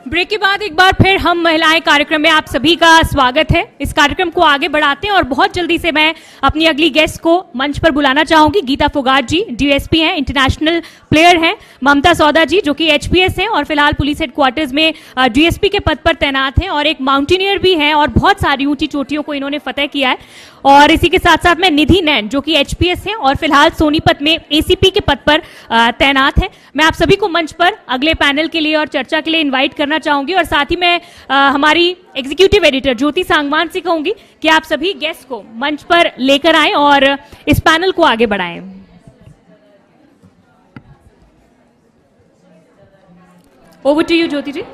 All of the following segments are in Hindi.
ब्रेक के बाद एक बार फिर हम महिलाएं कार्यक्रम में आप सभी का स्वागत है। इस कार्यक्रम को आगे बढ़ाते हैं और बहुत जल्दी से मैं अपनी अगली गेस्ट को मंच पर बुलाना चाहूंगी। गीता फोगाट जी डीएसपी हैं, इंटरनेशनल प्लेयर हैं। ममता सौदा जी जो कि एचपीएस हैं और फिलहाल पुलिस हेडक्वार्टर्स में डीएसपी के पद पर तैनात हैं और एक माउंटेनियर भी हैं और बहुत सारी ऊंची चोटियों को इन्होंने फतेह किया है। और इसी के साथ साथ में निधि नैन जो कि एचपीएस हैं और फिलहाल सोनीपत में एसीपी के पद पर तैनात हैं। मैं आप सभी को मंच पर अगले पैनल के लिए और चर्चा के लिए इन्वाइट करना चाहूंगी और साथ ही मैं हमारी एग्जीक्यूटिव एडिटर ज्योति सांगवान से कहूंगी कि आप सभी गेस्ट को मंच पर लेकर आएं और इस पैनल को आगे बढ़ाएं। ओवर टू यू ज्योति जी।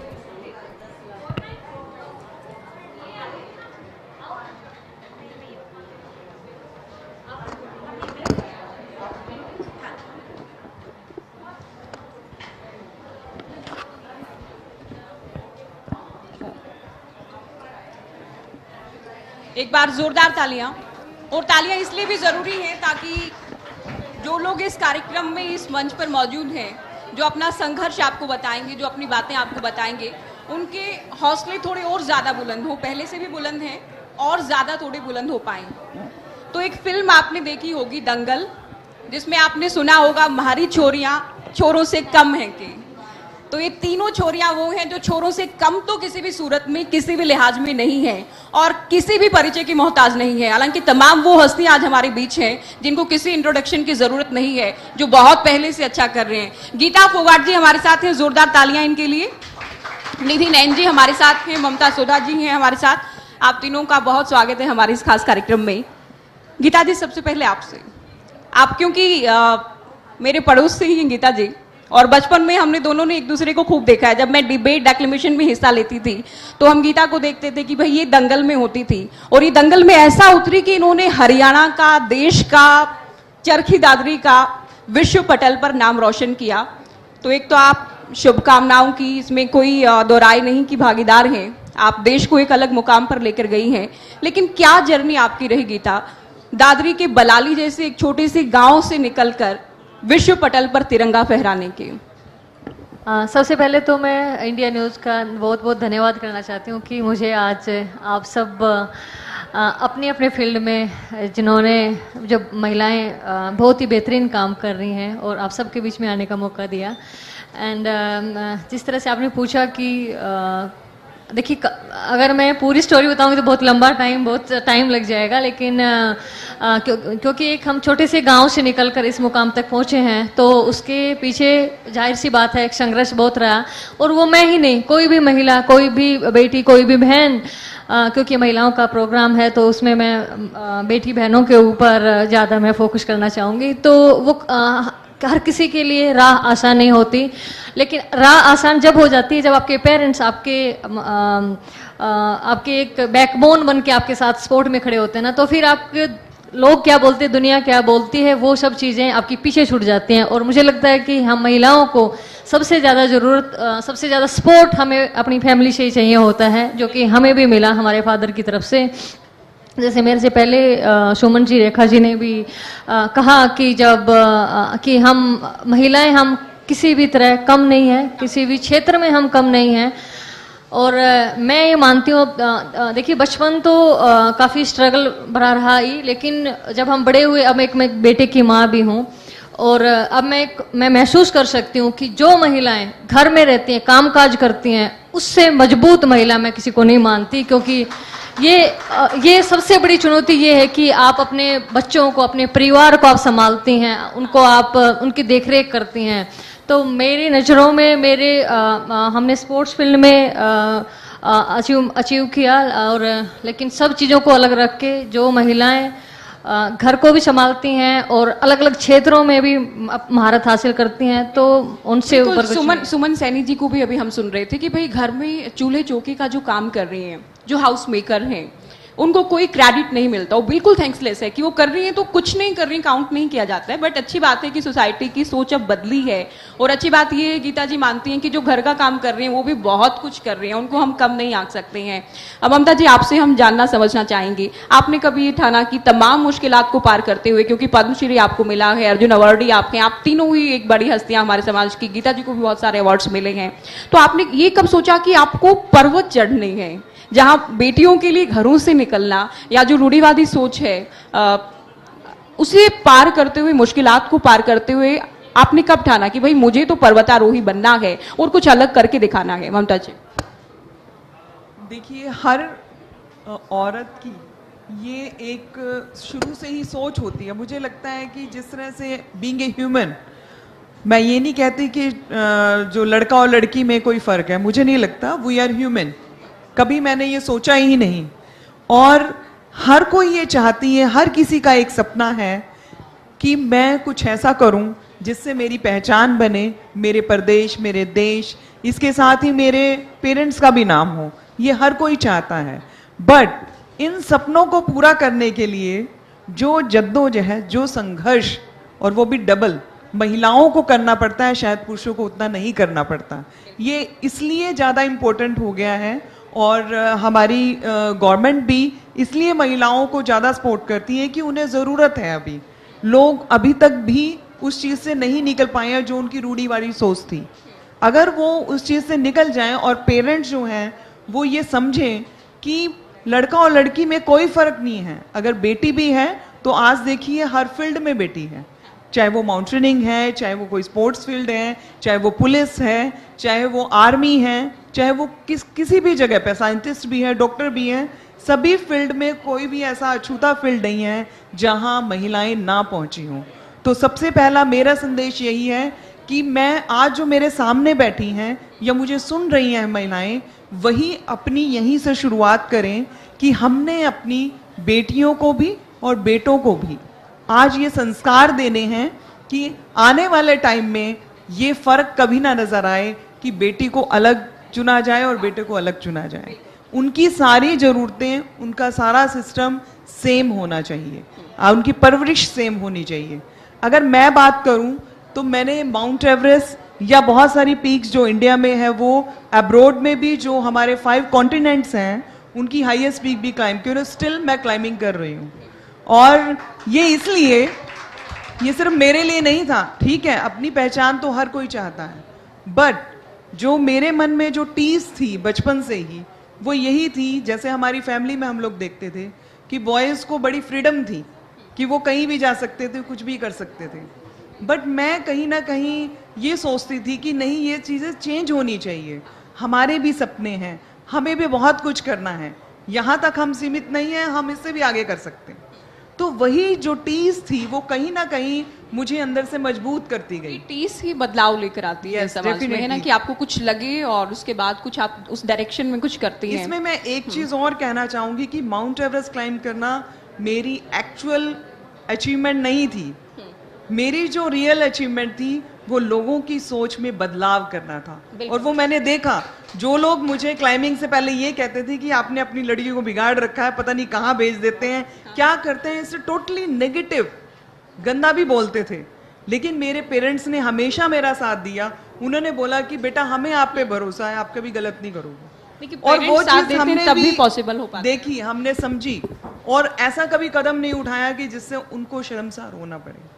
एक बार जोरदार तालियां। और तालियां इसलिए भी ज़रूरी हैं ताकि जो लोग इस कार्यक्रम में इस मंच पर मौजूद हैं, जो अपना संघर्ष आपको बताएंगे, जो अपनी बातें आपको बताएंगे, उनके हौसले थोड़े और ज़्यादा बुलंद हो, पहले से भी बुलंद हैं और ज़्यादा थोड़े बुलंद हो पाएं। तो एक फिल्म आपने देखी होगी दंगल, जिसमें आपने सुना होगा हमारी छोरियां छोरों से कम हैं के। तो ये तीनों छोरियां वो हैं जो छोरों से कम तो किसी भी सूरत में, किसी भी लिहाज में नहीं है और किसी भी परिचय की मोहताज नहीं है। हालांकि तमाम वो हस्तियां आज हमारे बीच हैं जिनको किसी इंट्रोडक्शन की जरूरत नहीं है, जो बहुत पहले से अच्छा कर रहे हैं। गीता फोगाट जी हमारे साथ हैं, जोरदार तालियां इनके लिए। निधि नैन जी हमारे साथ हैं, ममता सौदा जी हैं हमारे साथ। आप तीनों का बहुत स्वागत है हमारे इस खास कार्यक्रम में। गीता जी, सबसे पहले आपसे, आप क्योंकि मेरे पड़ोस से ही हैं गीता जी, और बचपन में हमने दोनों ने एक दूसरे को खूब देखा है। जब मैं डिबेट डेक्लेमेशन में हिस्सा लेती थी तो हम गीता को देखते थे कि भाई ये दंगल में होती थी और ये दंगल में ऐसा उतरी कि इन्होंने हरियाणा का, देश का, चरखी दादरी का विश्व पटल पर नाम रोशन किया। तो एक तो आप शुभकामनाओं की इसमें कोई दोहराई नहीं की भागीदार हैं, आप देश को एक अलग मुकाम पर लेकर गई हैं। लेकिन क्या जर्नी आपकी रही गीता, दादरी के बलाली जैसे एक छोटे से गांव से निकलकर विश्व पटल पर तिरंगा फहराने के? सबसे पहले तो मैं इंडिया न्यूज़ का बहुत बहुत धन्यवाद करना चाहती हूँ कि मुझे आज आप सब अपने अपने फील्ड में जिन्होंने, जो महिलाएं बहुत ही बेहतरीन काम कर रही हैं और आप सबके बीच में आने का मौका दिया। एंड जिस तरह से आपने पूछा कि देखिए, अगर मैं पूरी स्टोरी बताऊंगी तो बहुत लंबा बहुत टाइम लग जाएगा, लेकिन क्योंकि एक हम छोटे से गांव से निकलकर इस मुकाम तक पहुंचे हैं तो उसके पीछे जाहिर सी बात है एक संघर्ष बहुत रहा। और वो मैं ही नहीं, कोई भी महिला, कोई भी बेटी, कोई भी बहन, क्योंकि महिलाओं का प्रोग्राम है तो उसमें मैं बेटी बहनों के ऊपर ज़्यादा मैं फोकस करना चाहूँगी। तो वो हर किसी के लिए राह आसान नहीं होती, लेकिन राह आसान जब हो जाती है जब आपके पेरेंट्स आपके एक बैकबोन बन के आपके साथ सपोर्ट में खड़े होते हैं ना, तो फिर आपके लोग क्या बोलते हैं, दुनिया क्या बोलती है, वो सब चीज़ें आपकी पीछे छूट जाती हैं। और मुझे लगता है कि हम महिलाओं को सबसे ज़्यादा ज़रूरत, सबसे ज़्यादा सपोर्ट हमें अपनी फैमिली से ही चाहिए होता है, जो कि हमें भी मिला हमारे फादर की तरफ से। जैसे मेरे से पहले सुमन जी, रेखा जी ने भी कहा कि जब कि हम महिलाएं, हम किसी भी तरह कम नहीं है, किसी भी क्षेत्र में हम कम नहीं हैं। और मैं ये मानती हूँ, देखिए बचपन तो काफ़ी स्ट्रगल भरा रहा ही, लेकिन जब हम बड़े हुए, अब मैं बेटे की माँ भी हूँ और अब मैं महसूस कर सकती हूँ कि जो महिलाएं घर में रहती हैं, कामकाज करती हैं, उससे मजबूत महिला मैं किसी को नहीं मानती। क्योंकि ये सबसे बड़ी चुनौती ये है कि आप अपने बच्चों को, अपने परिवार को आप संभालती हैं, उनको आप उनकी देखरेख करती हैं। तो मेरी नज़रों में हमने स्पोर्ट्स फील्ड में अचीव किया, और लेकिन सब चीज़ों को अलग रख के जो महिलाएं घर को भी संभालती हैं और अलग अलग क्षेत्रों में भी महारत हासिल करती हैं, तो उनसे ऊपर सुमन सैनी जी को भी अभी हम सुन रहे थे कि भाई घर में चूल्हे चौकी का जो काम कर रही हैं, जो हाउस मेकर हैं, उनको कोई क्रेडिट नहीं मिलता, वो बिल्कुल थैंक्सलेस है कि वो कर रही हैं तो कुछ नहीं कर रही, काउंट नहीं किया जाता है। बट अच्छी बात है कि सोसाइटी की सोच अब बदली है, और अच्छी बात ये है गीता जी मानती हैं कि जो घर का काम कर रही हैं वो भी बहुत कुछ कर रही हैं, उनको हम कम नहीं आंक सकते हैं। अब ममता जी आपसे हम जानना समझना चाहेंगे, आपने कभी ये ठाना कि तमाम मुश्किलात को पार करते हुए, क्योंकि पद्मश्री आपको मिला है, अर्जुन अवार्ड ही आपके, आप तीनों ही एक बड़ी हस्तियां हमारे समाज की, गीता जी को भी बहुत सारे अवार्ड्स मिले हैं, तो आपने ये कब सोचा कि आपको पर्वत चढ़ने हैं, जहां बेटियों के लिए घरों से निकलना या जो रूढ़िवादी सोच है उसे पार करते हुए, मुश्किलात को पार करते हुए आपने कब ठाना कि भाई मुझे तो पर्वतारोही बनना है और कुछ अलग करके दिखाना है? ममता जी। देखिए, हर औरत की ये एक शुरू से ही सोच होती है। मुझे लगता है कि जिस तरह से बीइंग ए ह्यूमन, मैं ये नहीं कहती कि जो लड़का और लड़की में कोई फ़र्क है, मुझे नहीं लगता, वी आर ह्यूमन। कभी मैंने ये सोचा ही नहीं, और हर कोई ये चाहती है, हर किसी का एक सपना है कि मैं कुछ ऐसा करूं जिससे मेरी पहचान बने, मेरे प्रदेश, मेरे देश, इसके साथ ही मेरे पेरेंट्स का भी नाम हो, ये हर कोई चाहता है। बट इन सपनों को पूरा करने के लिए जो जद्दोजहद, जो संघर्ष, और वो भी डबल महिलाओं को करना पड़ता है, शायद पुरुषों को उतना नहीं करना पड़ता। ये इसलिए ज़्यादा इम्पोर्टेंट हो गया है, और हमारी गवर्नमेंट भी इसलिए महिलाओं को ज़्यादा सपोर्ट करती है कि उन्हें ज़रूरत है। अभी लोग अभी तक भी उस चीज़ से नहीं निकल पाए हैं जो उनकी रूढ़िवादी सोच थी। अगर वो उस चीज़ से निकल जाएं और पेरेंट्स जो हैं वो ये समझें कि लड़का और लड़की में कोई फ़र्क नहीं है, अगर बेटी भी है तो आज देखिए हर फील्ड में बेटी है, चाहे वो माउंटेनिंग है, चाहे वो कोई स्पोर्ट्स फील्ड है, चाहे वो पुलिस है, चाहे वो आर्मी है, चाहे वो किसी भी जगह पे साइंटिस्ट भी है, डॉक्टर भी हैं, सभी फील्ड में कोई भी ऐसा अछूता फील्ड नहीं है जहां महिलाएं ना पहुंची हों। तो सबसे पहला मेरा संदेश यही है कि मैं आज जो मेरे सामने बैठी हैं या मुझे सुन रही हैं महिलाएं, वही अपनी यहीं से शुरुआत करें कि हमने अपनी बेटियों को भी और बेटों को भी आज ये संस्कार देने हैं कि आने वाले टाइम में ये फर्क कभी ना नजर आए कि बेटी को अलग चुना जाए और बेटे को अलग चुना जाए। उनकी सारी ज़रूरतें, उनका सारा सिस्टम सेम होना चाहिए, उनकी परवरिश सेम होनी चाहिए। अगर मैं बात करूं तो मैंने माउंट एवरेस्ट या बहुत सारी पीक्स जो इंडिया में है, वो अब्रॉड में भी जो हमारे 5 कॉन्टिनेंट्स हैं उनकी हाईएस्ट पीक भी क्लाइंब की, स्टिल मैं क्लाइंबिंग कर रही हूँ। और ये इसलिए, ये सिर्फ मेरे लिए नहीं था, ठीक है अपनी पहचान तो हर कोई चाहता है, बट जो मेरे मन में जो टीस थी बचपन से ही, वो यही थी, जैसे हमारी फैमिली में हम लोग देखते थे कि बॉयज़ को बड़ी फ्रीडम थी कि वो कहीं भी जा सकते थे, कुछ भी कर सकते थे। बट मैं कहीं ना कहीं ये सोचती थी कि नहीं, ये चीज़ें चेंज होनी चाहिए, हमारे भी सपने हैं, हमें भी बहुत कुछ करना है, यहाँ तक हम सीमित नहीं हैं, हम इससे भी आगे कर सकते हैं। तो वही जो टीस थी वो कहीं ना कहीं मुझे अंदर से मजबूत करती गई। टीस ही बदलाव लेकर आती है समाज में, है ना, कि आपको कुछ लगे और उसके बाद कुछ आप उस डायरेक्शन में कुछ करती हैं। इसमें मैं एक चीज और कहना चाहूंगी कि माउंट एवरेस्ट क्लाइंब करना मेरी एक्चुअल अचीवमेंट नहीं थी, मेरी जो रियल अचीवमेंट थी वो लोगों की सोच में बदलाव करना था। और वो मैंने देखा, जो लोग मुझे क्लाइंबिंग से पहले ये कहते थे कि आपने अपनी लड़की को बिगाड़ रखा है, पता नहीं कहाँ भेज देते हैं, क्या करते हैं, इससे टोटली नेगेटिव गंदा भी बोलते थे, लेकिन मेरे पेरेंट्स ने हमेशा मेरा साथ दिया। उन्होंने बोला कि बेटा हमें आप पे भरोसा है, आप कभी गलत नहीं करोगे, और वो चीज हमने तभी पॉसिबल हो पाता, देखी, हमने समझी, और ऐसा कभी कदम नहीं उठाया कि जिससे उनको शर्मसार होना पड़े।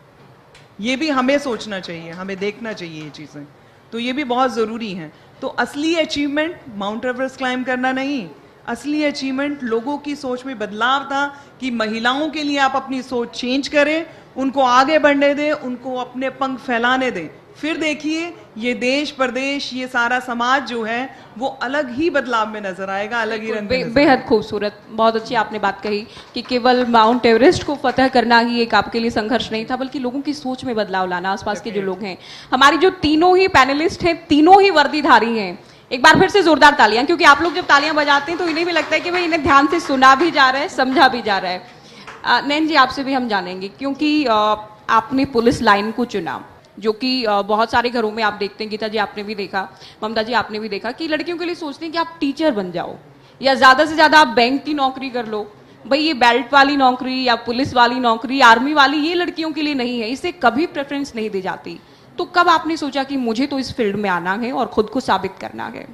ये भी हमें सोचना चाहिए, हमें देखना चाहिए ये चीजें, तो ये भी बहुत जरूरी है। तो असली अचीवमेंट माउंट एवरेस्ट क्लाइंब करना नहीं, असली अचीवमेंट लोगों की सोच में बदलाव था कि महिलाओं के लिए आप अपनी सोच चेंज करें, उनको आगे बढ़ने दें, उनको अपने पंख फैलाने दें। फिर देखिए ये देश प्रदेश, ये सारा समाज जो है वो अलग ही बदलाव में नजर आएगा, अलग ही रंग में। बेहद खूबसूरत, बहुत अच्छी आपने बात कही कि केवल माउंट एवरेस्ट को फतह करना ही एक आपके लिए संघर्ष नहीं था, बल्कि लोगों की सोच में बदलाव लाना। आसपास के जो लोग हैं, हमारी जो तीनों ही पैनलिस्ट हैं, तीनों ही वर्दीधारी हैं। एक बार फिर से जोरदार तालियां, क्योंकि आप लोग जब तालियां बजाते हैं तो इन्हें भी लगता है कि भाई इन्हें ध्यान से सुना भी जा रहा है, समझा भी जा रहा है। नैन जी, आपसे भी हम जानेंगे, क्योंकि आपने पुलिस लाइन को चुना, जो कि बहुत सारे घरों में आप देखते हैं, गीता जी आपने भी देखा, ममता जी आपने भी देखा, कि लड़कियों के लिए सोचते हैं कि आप टीचर बन जाओ या ज्यादा से ज्यादा आप बैंक की नौकरी कर लो, भाई ये बेल्ट वाली नौकरी या पुलिस वाली नौकरी, आर्मी वाली, ये लड़कियों के लिए नहीं है, इसे कभी प्रेफरेंस नहीं दी जाती। तो कब आपने सोचा कि मुझे तो इस फील्ड में आना है और खुद को साबित करना है?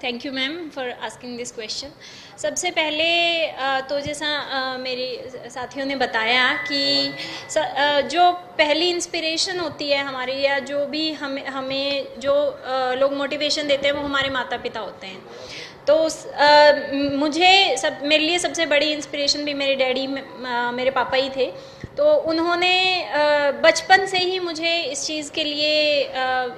Thank you ma'am for asking this question. सबसे पहले तो जैसा मेरे साथियों ने बताया कि जो पहली इंस्पिरेशन होती है हमारी, या जो भी हमें जो लोग मोटिवेशन देते हैं वो हमारे माता पिता होते हैं। तो मेरे लिए सबसे बड़ी इंस्पिरेशन भी मेरे डैडी, मेरे पापा ही थे। तो उन्होंने बचपन से ही मुझे इस चीज़ के लिए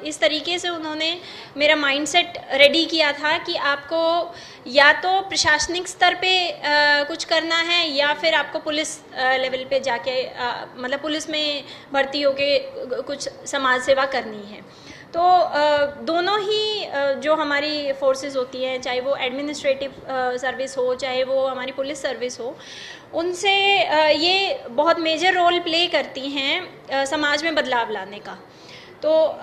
इस तरीके से उन्होंने मेरा माइंडसेट रेडी किया था कि आपको या तो प्रशासनिक स्तर पे कुछ करना है या फिर आपको पुलिस लेवल पे जाके मतलब पुलिस में भर्ती होके कुछ समाज सेवा करनी है। तो दोनों ही जो हमारी फोर्सेस होती हैं, चाहे वो एडमिनिस्ट्रेटिव सर्विस हो, चाहे वो हमारी पुलिस सर्विस हो, उनसे ये बहुत मेजर रोल प्ले करती हैं समाज में बदलाव लाने का। तो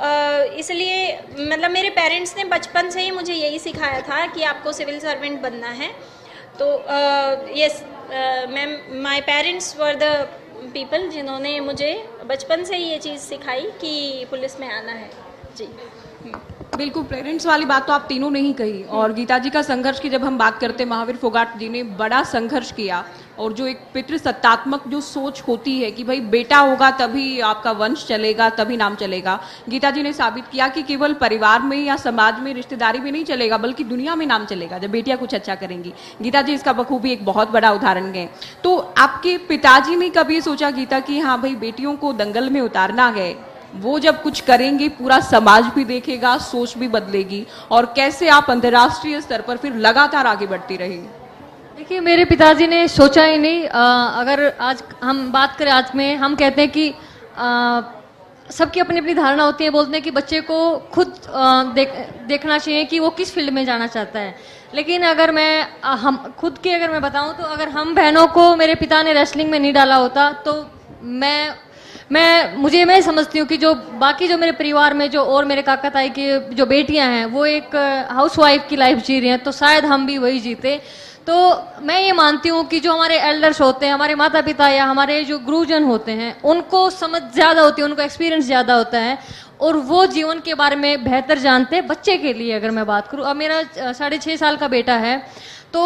इसलिए मतलब मेरे पेरेंट्स ने बचपन से ही मुझे यही सिखाया था कि आपको सिविल सर्वेंट बनना है। तो yes ma'am, my parents were the people जिन्होंने मुझे बचपन से ही ये चीज़ सिखाई कि पुलिस में आना है। जी बिल्कुल, पेरेंट्स वाली बात तो आप तीनों ने ही कही। और गीता जी का संघर्ष की जब हम बात करते हैं, महावीर फोगाट जी ने बड़ा संघर्ष किया, और जो एक पितृसत्तात्मक जो सोच होती है कि भाई बेटा होगा तभी आपका वंश चलेगा, तभी नाम चलेगा, गीता जी ने साबित किया कि केवल परिवार में या समाज में, रिश्तेदारी में नहीं चलेगा, बल्कि दुनिया में नाम चलेगा जब बेटियां कुछ अच्छा करेंगी। गीता जी इसका बखूबी एक बहुत बड़ा उदाहरण है। तो आपके पिताजी ने कभी सोचा गीता कि हाँ भाई बेटियों को दंगल में उतारना है, वो जब कुछ करेंगे पूरा समाज भी देखेगा, सोच भी बदलेगी, और कैसे आप अंतर्राष्ट्रीय स्तर पर फिर लगातार आगे बढ़ती रही? देखिए, मेरे पिताजी ने सोचा ही नहीं। अगर आज हम बात करें, आज में हम कहते हैं कि सबकी अपनी अपनी धारणा होती है। बोलते हैं कि बच्चे को खुद देखना चाहिए कि वो किस फील्ड में जाना चाहता है। लेकिन अगर हम खुद की अगर मैं बताऊं तो अगर हम बहनों को मेरे पिता ने रेसलिंग में नहीं डाला होता तो मैं समझती हूँ कि जो बाकी जो मेरे परिवार में जो और मेरे काका ताई की जो बेटियां हैं वो एक हाउसवाइफ की लाइफ जी रही हैं, तो शायद हम भी वही जीते। तो मैं ये मानती हूँ कि जो हमारे एल्डर्स होते हैं, हमारे माता पिता या हमारे जो गुरुजन होते हैं, उनको समझ ज़्यादा होती है, उनको एक्सपीरियंस ज़्यादा होता है और वो जीवन के बारे में बेहतर जानते हैं। बच्चे के लिए अगर मैं बात करूँ, अब मेरा 6.5 साल का बेटा है, तो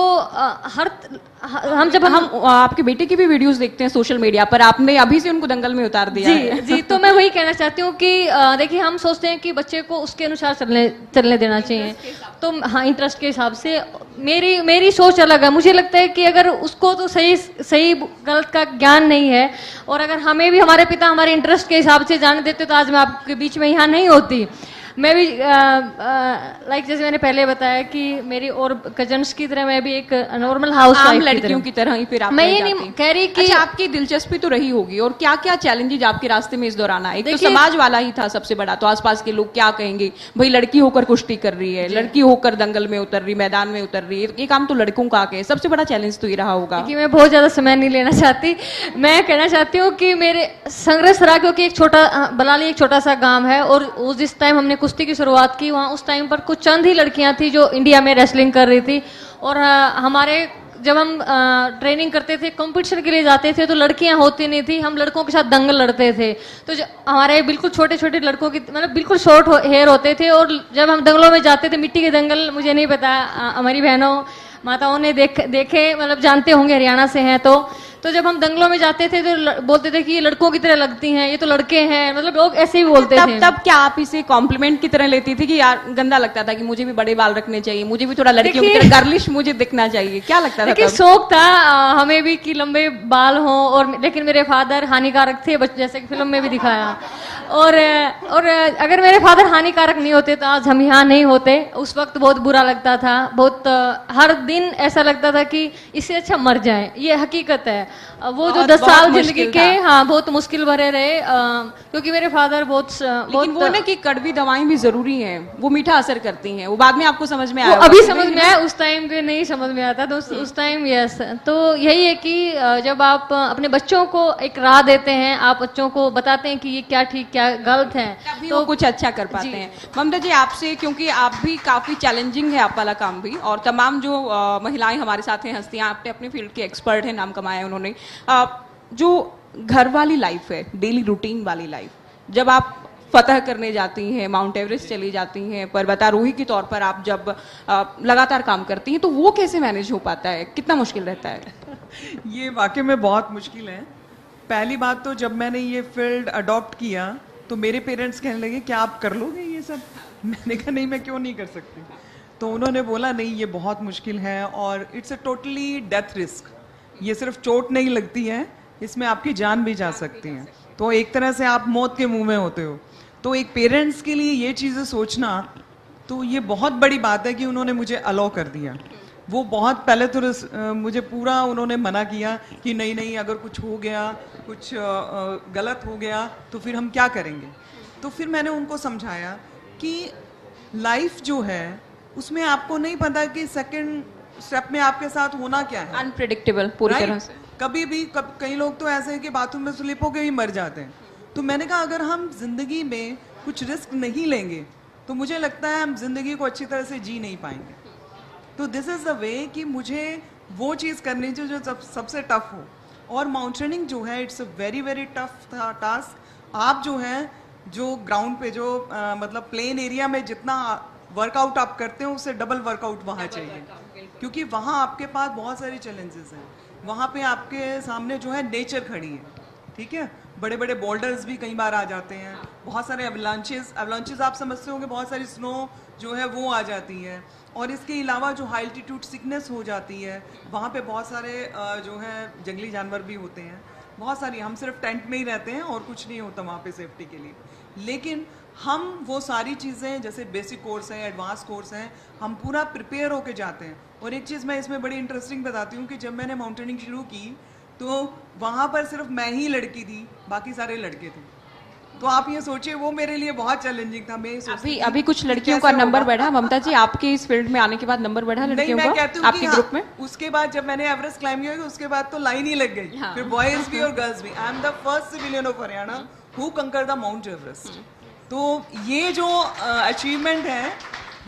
हम आपके बेटे की भी वीडियोस देखते हैं सोशल मीडिया पर, आपने अभी से उनको दंगल में उतार दिया है। जी, तो मैं वही कहना चाहती हूँ कि देखिए, हम सोचते हैं कि बच्चे को उसके अनुसार चलने देना चाहिए। तो हाँ, इंटरेस्ट के हिसाब से मेरी सोच अलग है। मुझे लगता है कि अगर उसको तो सही गलत का ज्ञान नहीं है, और अगर हमें भी हमारे पिता हमारे इंटरेस्ट के हिसाब से जाने देते तो आज मैं आपके बीच में यहाँ नहीं होती। मैं भी लाइक जैसे मैंने पहले बताया कि मेरी और कजन्स की तरह मैं भी एक नॉर्मल हाउस आम लड़कियों की तरह ही फिर आप मैं ये नहीं कह रही कि अच्छा, आपकी दिलचस्पी तो रही होगी, और क्या क्या चैलेंजेस आपके रास्ते में इस दौरान आए? एक तो समाज वाला ही था सबसे बड़ा, तो आसपास के लोग क्या कहेंगे, भाई लड़की होकर कुश्ती कर रही है, लड़की होकर दंगल में उतर रही, मैदान में उतर रही है, ये काम तो लड़कों का है। सबसे बड़ा चैलेंज तो ये रहा होगा। कि मैं बहुत ज्यादा समय नहीं लेना चाहती। मैं कहना चाहती हूँ कि मेरे संघर्ष रहा, क्योंकि एक बलाली एक छोटा सा गाँव है, और जिस टाइम हमने कुश्ती की शुरुआत की, वहाँ उस टाइम पर कुछ चंद ही लड़कियां थी जो इंडिया में रेसलिंग कर रही थी। और हमारे जब हम ट्रेनिंग करते थे, कंपटीशन के लिए जाते थे, तो लड़कियां होती नहीं थी, हम लड़कों के साथ दंगल लड़ते थे। तो हमारे बिल्कुल छोटे छोटे लड़कों की मतलब बिल्कुल शॉर्ट हेयर होते थे, और जब हम दंगलों में जाते थे, मिट्टी के दंगल, मुझे नहीं पता हमारी बहनों माताओं ने देखे मतलब जानते होंगे, हरियाणा से हैं, तो जब हम दंगलों में जाते थे तो बोलते थे कि ये लड़कों की तरह लगती हैं, ये तो लड़के हैं, मतलब लोग ऐसे ही बोलते थे। तब क्या आप इसे कॉम्प्लीमेंट की तरह लेती थी कि यार गंदा लगता था कि मुझे भी बड़े बाल रखने चाहिए, मुझे भी थोड़ा लड़कियों की तरह गर्लिश मुझे दिखना चाहिए, क्या लगता था? देखिए, शौक था हमें भी कि लंबे बाल हों, और लेकिन मेरे फादर हानिकारक थे, जैसे कि फिल्म में भी दिखाया। और अगर मेरे फादर हानिकारक नहीं होते तो आज हम यहाँ नहीं होते। उस वक्त बहुत बुरा लगता था, बहुत हर दिन ऐसा लगता था कि इससे अच्छा मर जाए, ये हकीकत है। वो जो बहुत- 10 साल बहुत जिंदगी मुश्किल के, था। हाँ, बहुत मुश्किल भरे रहे, क्योंकि मेरे फादर लेकिन वो ना कि कड़वी दवाएं भी जरूरी हैं, वो मीठा असर करती हैं, वो बाद में आपको समझ में वो आया अभी होगा। समझ में आया, उस टाइम पे नहीं समझ में आता, तो उस टाइम यस। तो यही है कि जब आप अपने बच्चों को एक राह देते हैं, आप बच्चों को बताते हैं कि ये क्या ठीक क्या गलत है, तभी तो वो कुछ अच्छा कर पाते हैं। ममता जी, आपसे, क्योंकि आप भी काफी चैलेंजिंग है आप वाला काम भी, और तमाम जो महिलाएं हमारे साथ हैं हस्तियां, आपने अपने फील्ड के एक्सपर्ट हैं, नाम कमाया है उन्होंने, जो घर वाली लाइफ है, डेली रूटीन वाली लाइफ, जब आप फतह करने जाती हैं, माउंट एवरेस्ट चली जाती हैं, पर्वतारोही के तौर पर आप जब लगातार काम करती हैं, तो वो कैसे मैनेज हो पाता है, कितना मुश्किल रहता है? ये वाकई में बहुत मुश्किल है। पहली बात तो जब मैंने ये फील्ड अडॉप्ट किया तो मेरे पेरेंट्स कहने लगे क्या आप कर लोगे ये सब? मैंने कहा नहीं, मैं क्यों नहीं कर सकती। तो उन्होंने बोला नहीं, ये बहुत मुश्किल है और it's a totally death risk. ये सिर्फ चोट नहीं लगती है, इसमें आपकी जान भी जा सकती है, तो एक तरह से आप मौत के मुंह में होते हो। तो एक पेरेंट्स के लिए ये चीज़ें सोचना, तो ये बहुत बड़ी बात है कि उन्होंने मुझे अलाउ कर दिया। वो बहुत पहले तो मुझे पूरा उन्होंने मना किया कि नहीं नहीं, अगर कुछ हो गया, कुछ गलत हो गया तो फिर हम क्या करेंगे। तो फिर मैंने उनको समझाया कि लाइफ जो है उसमें आपको नहीं पता कि सेकंड स्टेप में आपके साथ होना क्या है, अनप्रिडिक्टेबल पूरी Right? तरह से। कभी भी कई लोग तो ऐसे हैं कि बाथरूम में स्लिप होके भी मर जाते हैं। तो मैंने कहा अगर हम जिंदगी में कुछ रिस्क नहीं लेंगे तो मुझे लगता है हम जिंदगी को अच्छी तरह से जी नहीं पाएंगे। तो दिस इज द वे कि मुझे वो चीज़ करनी चाहिए जो सबसे टफ हो। और माउंटेनिंग जो है it's a very very tough task. आप जो है जो ग्राउंड पे जो मतलब प्लेन एरिया में जितना वर्कआउट आप करते हो उससे डबल वर्कआउट वहाँ चाहिए, क्योंकि वहाँ आपके पास बहुत सारी चैलेंजेस हैं। वहाँ पे आपके सामने जो है नेचर खड़ी है, ठीक है, बड़े बड़े बोल्डर्स भी कई बार आ जाते हैं, बहुत सारे एवलांचेस आप समझते होंगे, बहुत सारी स्नो जो है वो आ जाती है। और इसके अलावा जो हाई एल्टीट्यूड सिकनेस हो जाती है, वहाँ पे बहुत सारे जो है जंगली जानवर भी होते हैं, बहुत सारी। हम सिर्फ टेंट में ही रहते हैं और कुछ नहीं होता वहाँ पे सेफ्टी के लिए, लेकिन हम वो सारी चीज़ें जैसे बेसिक कोर्स हैं, एडवांस कोर्स हैं, हम पूरा प्रिपेयर होके जाते हैं। और एक चीज़ मैं इसमें बड़ी इंटरेस्टिंग बताती हूँ कि जब मैंने माउंटेनिंग शुरू की तो वहाँ पर सिर्फ मैं ही लड़की थी, बाकी सारे लड़के थे। तो आप ये सोचिए वो मेरे लिए बहुत चैलेंजिंग था। मैं ये सोचती थी अभी कुछ कि लड़कियों कैसे का नंबर होगा। बढ़ा ममता जी, आपके इस फील्ड में आने के बाद नंबर बढ़ा नहीं, लड़कियों मैं का कहती हूँ आपके कि ग्रुप में? उसके बाद जब मैंने एवरेस्ट क्लाइंब किया उसके बाद तो लाइन ही लग गई। हाँ। फिर बॉयज भी और गर्ल्स भी। I am the first civilian of Haryana who कंकर द माउंट एवरेस्ट। तो ये जो अचीवमेंट है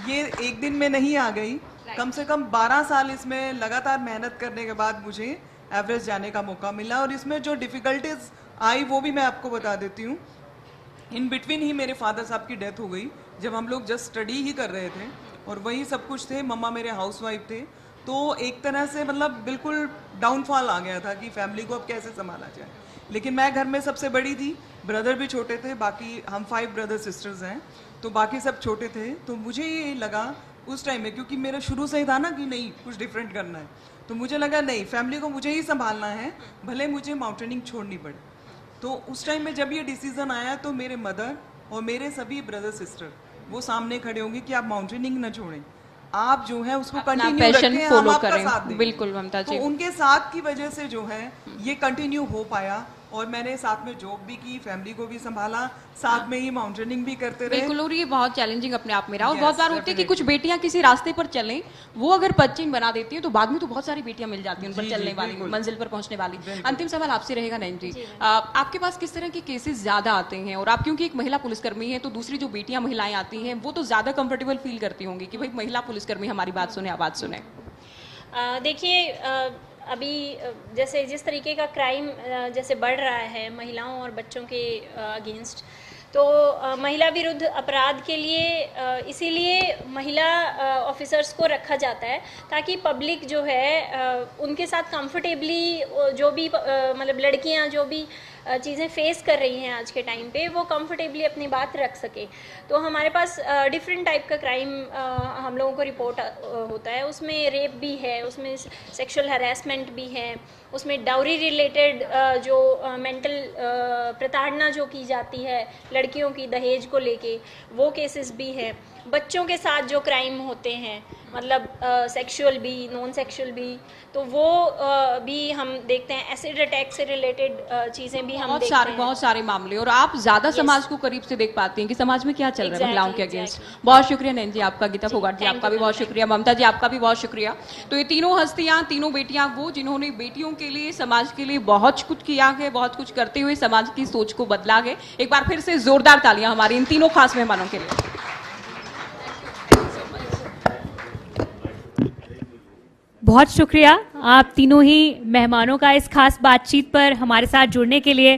ये एक दिन में नहीं आ गई, कम से कम 12 साल इसमें लगातार मेहनत करने के बाद मुझे एवरेस्ट जाने का मौका मिला। और इसमें जो डिफ़िकल्टीज आई वो भी मैं आपको बता देती हूँ। इन बिटवीन ही मेरे फादर साहब की डेथ हो गई जब हम लोग जस्ट स्टडी ही कर रहे थे और वही सब कुछ थे। मम्मा मेरे हाउसवाइफ थे, तो एक तरह से मतलब बिल्कुल डाउनफॉल आ गया था कि फैमिली को अब कैसे संभाला जाए। लेकिन मैं घर में सबसे बड़ी थी, ब्रदर भी छोटे थे, बाकी हम 5 ब्रदर सिस्टर्स हैं, तो बाकी सब छोटे थे। तो मुझे ये लगा उस टाइम में, क्योंकि मेरा शुरू से ही था ना कि नहीं कुछ डिफरेंट करना है, तो मुझे लगा नहीं, फैमिली को मुझे ही संभालना है, भले मुझे माउंटेनिंग छोड़नी पड़े। तो उस टाइम में जब ये डिसीजन आया तो मेरे मदर और मेरे सभी ब्रदर सिस्टर वो सामने खड़े होंगे कि आप माउंटेनिंग ना छोड़ें, आप जो है उसको कंटिन्यू पैशन रखें, फॉलो हम आपका करें। साथ देंगे। बिल्कुल ममता जी। तो उनके साथ की वजह से जो है ये कंटिन्यू हो पाया और मैंने साथ में जॉब भी की, फैमिली को भी संभाला, साथ में ही माउंटेनिंग भी करते रहे। बिल्कुल, और ये बहुत चैलेंजिंग अपने आप में रहा। और Yes, बहुत बार होती है कि कुछ बेटियां किसी रास्ते पर चलें, वो अगर पच्चीन बना देती हैं तो बाद में तो बहुत सारी बेटियां मिल जाती हैं उन पर जी, चलने जी, वाली, बिल्कुल। मंजिल पर पहुंचने वाली। अंतिम सवाल आपसे रहेगा नैन जी, आपके पास किस तरह के केसेस ज्यादा आते हैं? और आप क्योंकि एक महिला पुलिसकर्मी हैं तो दूसरी जो बेटियां महिलाएं आती हैं वो तो ज्यादा कंफर्टेबल फील करती होंगी कि भाई महिला पुलिसकर्मी हमारी बात सुने, आवाज सुने। देखिए, अभी जैसे जिस तरीके का क्राइम जैसे बढ़ रहा है महिलाओं और बच्चों के अगेंस्ट, तो महिला विरुद्ध अपराध के लिए इसीलिए महिला ऑफिसर्स को रखा जाता है ताकि पब्लिक जो है उनके साथ कंफर्टेबली जो भी मतलब लड़कियां जो भी चीज़ें फेस कर रही हैं आज के टाइम पे वो कंफर्टेबली अपनी बात रख सके। तो हमारे पास डिफरेंट टाइप का क्राइम हम लोगों को रिपोर्ट होता है, उसमें रेप भी है, उसमें सेक्सुअल हरासमेंट भी है, उसमें डाउरी रिलेटेड जो मेंटल प्रताड़ना जो की जाती है लड़कियों की दहेज को लेके वो केसेस भी हैं। बच्चों के साथ जो क्राइम होते हैं, मतलब सेक्सुअल भी, नॉन सेक्सुअल भी, तो वो भी हम देखते हैं। एसिड अटैक से रिलेटेड चीज़ें भी हम देखते हैं। बहुत सारे मामले, और आप ज्यादा समाज को करीब से देख पाती हैं कि समाज में क्या चल रहा है Exactly, महिलाओं के अगेंस्ट। बहुत शुक्रिया नैन जी आपका, गीता फोगाट जी Thank आपका you, भी बहुत thank you. शुक्रिया, ममता जी आपका भी बहुत शुक्रिया। तो ये तीनों हस्तियां, तीनों बेटियां, वो जिन्होंने बेटियों के लिए, समाज के लिए बहुत कुछ किया है, बहुत कुछ करते हुए समाज की सोच को बदला है। एक बार फिर से जोरदार तालियां हमारे इन तीनों खास मेहमानों के लिए। बहुत शुक्रिया आप तीनों ही मेहमानों का इस खास बातचीत पर हमारे साथ जुड़ने के लिए,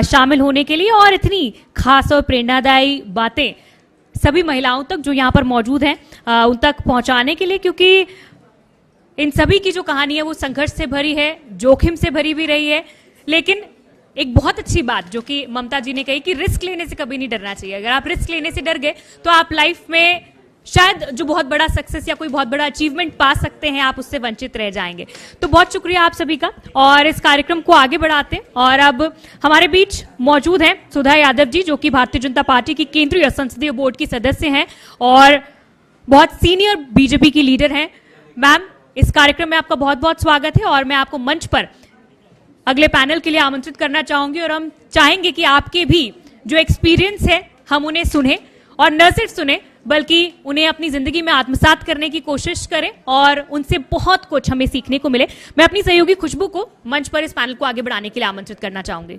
शामिल होने के लिए, और इतनी खास और प्रेरणादायी बातें सभी महिलाओं तक जो यहाँ पर मौजूद हैं उन तक पहुँचाने के लिए, क्योंकि इन सभी की जो कहानी है वो संघर्ष से भरी है, जोखिम से भरी भी रही है। लेकिन एक बहुत अच्छी बात जो कि ममता जी ने कही कि रिस्क लेने से कभी नहीं डरना चाहिए। अगर आप रिस्क लेने से डर गए तो आप लाइफ में शायद जो बहुत बड़ा सक्सेस या कोई बहुत बड़ा अचीवमेंट पा सकते हैं, आप उससे वंचित रह जाएंगे। तो बहुत शुक्रिया आप सभी का, और इस कार्यक्रम को आगे बढ़ाते हैं। और अब हमारे बीच मौजूद हैं सुधा यादव जी, जो कि भारतीय जनता पार्टी की केंद्रीय संसदीय बोर्ड की सदस्य हैं और बहुत सीनियर बीजेपी की लीडर हैं। मैम, इस कार्यक्रम में आपका बहुत बहुत स्वागत है, और मैं आपको मंच पर अगले पैनल के लिए आमंत्रित करना चाहूंगी। और हम चाहेंगे कि आपके भी जो एक्सपीरियंस है हम उन्हें सुने, और न सिर्फ सुने बल्कि उन्हें अपनी जिंदगी में आत्मसात करने की कोशिश करें और उनसे बहुत कुछ हमें सीखने को मिले। मैं अपनी सहयोगी खुशबू को मंच पर इस पैनल को आगे बढ़ाने के लिए आमंत्रित करना चाहूंगी।